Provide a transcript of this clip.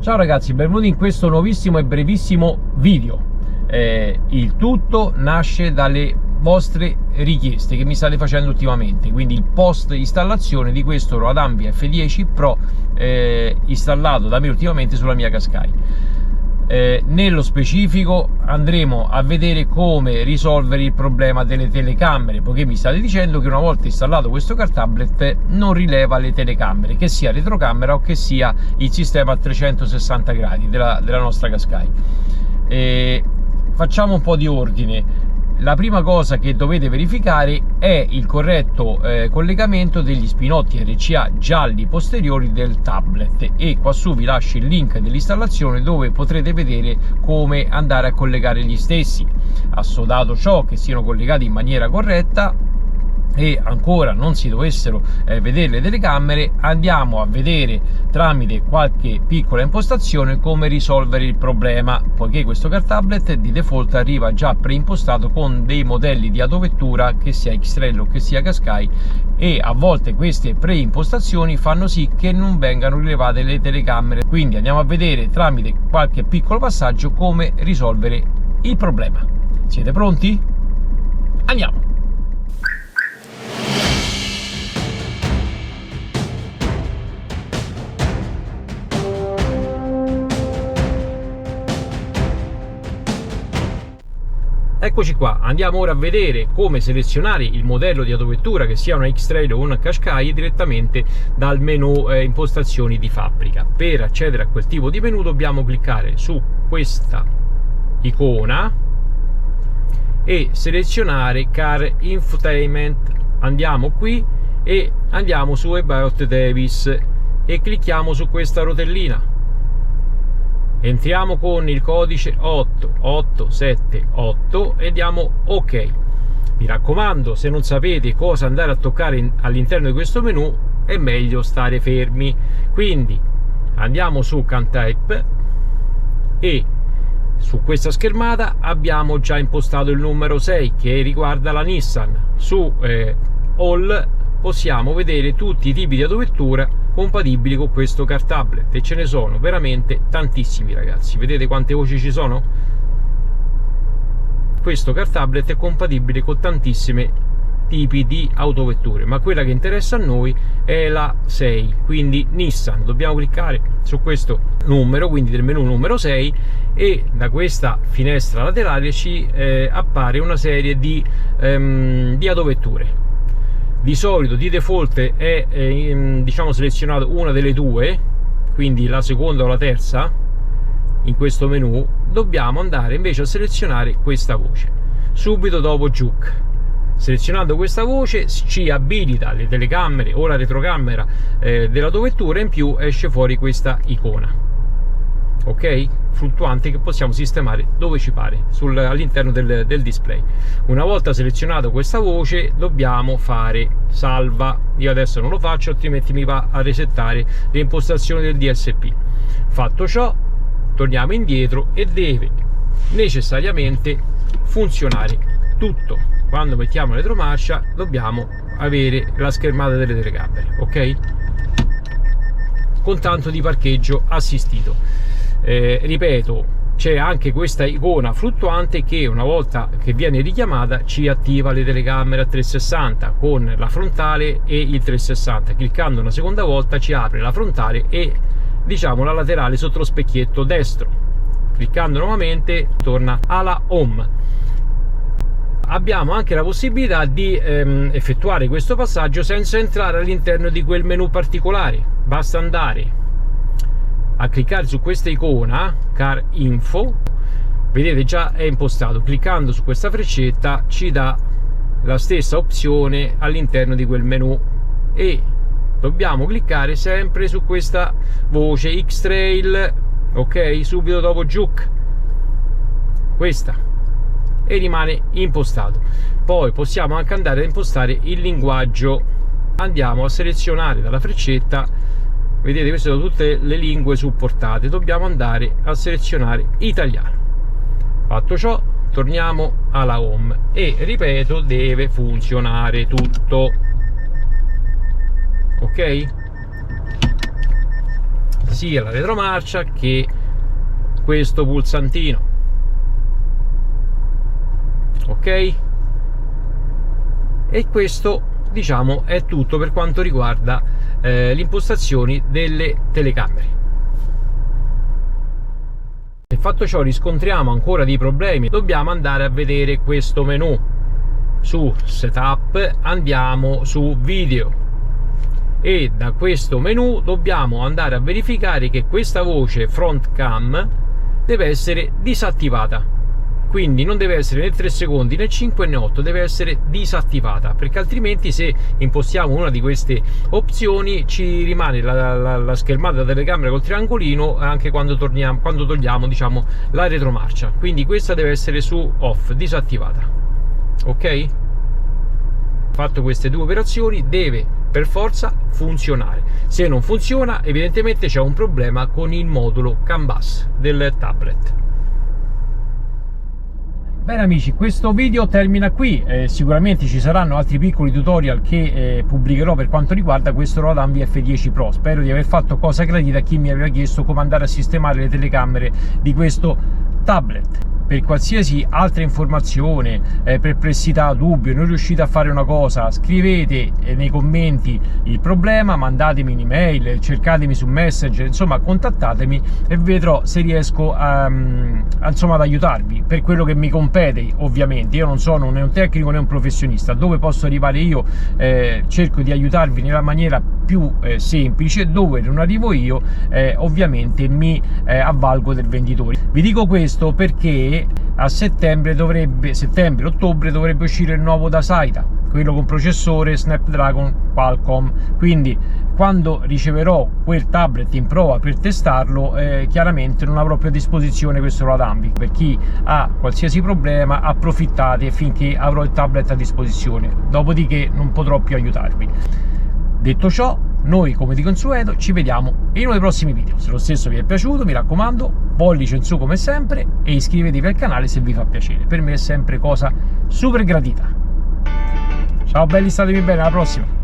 Ciao ragazzi, benvenuti in questo nuovissimo e brevissimo video. Il tutto nasce dalle vostre richieste che mi state facendo ultimamente, quindi il post installazione di questo Roadambi F10 Pro installato da me ultimamente sulla mia Qashqai. Nello specifico andremo a vedere come risolvere il problema delle telecamere, poiché mi state dicendo che una volta installato questo car tablet non rileva le telecamere, che sia retrocamera o che sia il sistema a 360 gradi della nostra Qashqai. Facciamo un po' di ordine. La prima cosa che dovete verificare è il corretto collegamento degli spinotti RCA gialli posteriori del tablet, e qua su vi lascio il link dell'installazione dove potrete vedere come andare a collegare gli stessi. Assodato ciò che siano collegati in maniera corretta e ancora non si dovessero vedere le telecamere, andiamo a vedere tramite qualche piccola impostazione come risolvere il problema, poiché questo car tablet di default arriva già preimpostato con dei modelli di autovettura, che sia X-Trail o che sia Qashqai, e a volte queste preimpostazioni fanno sì che non vengano rilevate le telecamere. Quindi andiamo a vedere tramite qualche piccolo passaggio come risolvere il problema. Siete pronti? Andiamo! Eccoci qua, andiamo ora a vedere come selezionare il modello di autovettura, che sia una X-Trail o una Qashqai, direttamente dal menu impostazioni di fabbrica. Per accedere a quel tipo di menu dobbiamo cliccare su questa icona e selezionare Car Infotainment. Andiamo qui e andiamo su About Davis e clicchiamo su questa rotellina. Entriamo con il codice 8878 e diamo OK. Mi raccomando, se non sapete cosa andare a toccare all'interno di questo menu è meglio stare fermi. Quindi andiamo su Can Type e su questa schermata abbiamo già impostato il numero 6 che riguarda la Nissan. Su All possiamo vedere tutti i tipi di autovettura compatibili con questo car tablet, e ce ne sono veramente tantissimi ragazzi. Vedete quante voci ci sono? Questo car tablet è compatibile con tantissimi tipi di autovetture, ma quella che interessa a noi è la 6, quindi Nissan. Dobbiamo cliccare su questo numero, quindi del menu numero 6, e da questa finestra laterale ci appare una serie di autovetture. Di solito di default è diciamo selezionato una delle due, quindi la seconda o la terza. In questo menu dobbiamo andare invece a selezionare questa voce subito dopo Juke. Selezionando questa voce ci abilita le telecamere o la retrocamera dell'autovettura, in più esce fuori questa icona, ok, fluttuante, che possiamo sistemare dove ci pare all'interno del display. Una volta selezionato questa voce dobbiamo fare salva. Io adesso non lo faccio, altrimenti mi va a resettare le impostazioni del DSP. Fatto ciò, torniamo indietro e deve necessariamente funzionare tutto. Quando mettiamo retromarcia dobbiamo avere la schermata delle telecamere, ok, con tanto di parcheggio assistito. Ripeto, c'è anche questa icona fluttuante che una volta che viene richiamata ci attiva le telecamere a 360 con la frontale e il 360. Cliccando una seconda volta ci apre la frontale e diciamo la laterale sotto lo specchietto destro. Cliccando nuovamente torna alla home. Abbiamo anche la possibilità di effettuare questo passaggio senza entrare all'interno di quel menu particolare. Basta andare a cliccare su questa icona Car Info, vedete già è impostato. Cliccando su questa freccetta ci dà la stessa opzione all'interno di quel menu, e dobbiamo cliccare sempre su questa voce X-Trail, ok, subito dopo Juke, questa, e rimane impostato. Poi possiamo anche andare a impostare il linguaggio. Andiamo a selezionare dalla freccetta. Vedete, queste sono tutte le lingue supportate. Dobbiamo andare a selezionare italiano. Fatto ciò, torniamo alla home e ripeto, deve funzionare tutto, ok? sia la retromarcia che questo pulsantino, ok? E questo, diciamo, è tutto per quanto riguarda le impostazioni delle telecamere. Se fatto ciò riscontriamo ancora dei problemi, dobbiamo andare a vedere questo menu. Su setup andiamo su video e da questo menu dobbiamo andare a verificare che questa voce front cam deve essere disattivata, quindi non deve essere né 3 secondi né 5 né 8, deve essere disattivata, perché altrimenti se impostiamo una di queste opzioni ci rimane la schermata della telecamera col triangolino anche quando togliamo, diciamo, la retromarcia. Quindi questa deve essere su off, disattivata. Ok? Fatto queste due operazioni deve per forza funzionare. Se non funziona, evidentemente c'è un problema con il modulo CAN bus del tablet. Bene amici, questo video termina qui. Sicuramente ci saranno altri piccoli tutorial che pubblicherò per quanto riguarda questo Rodan VF10 Pro. Spero di aver fatto cosa gradita a chi mi aveva chiesto come andare a sistemare le telecamere di questo tablet. Per qualsiasi altra informazione, perplessità, dubbio, non riuscite a fare una cosa, scrivete nei commenti il problema, mandatemi un'email, cercatemi su Messenger, insomma contattatemi e vedrò se riesco insomma, ad aiutarvi per quello che mi compete. Ovviamente io non sono né un tecnico né un professionista, dove posso arrivare io cerco di aiutarvi nella maniera più semplice, dove non arrivo io ovviamente mi avvalgo del venditore. Vi dico questo perché a settembre-ottobre dovrebbe uscire il nuovo Dasaita, quello con processore Snapdragon Qualcomm, quindi quando riceverò quel tablet in prova per testarlo chiaramente non avrò più a disposizione questo Rodan. Per chi ha qualsiasi problema approfittate finché avrò il tablet a disposizione, dopodiché non potrò più aiutarvi. Detto ciò, noi come di consueto ci vediamo in uno dei prossimi video. Se lo stesso vi è piaciuto, mi raccomando, pollice in su come sempre e iscrivetevi al canale se vi fa piacere, per me è sempre cosa super gradita. Ciao belli, statemi bene, alla prossima.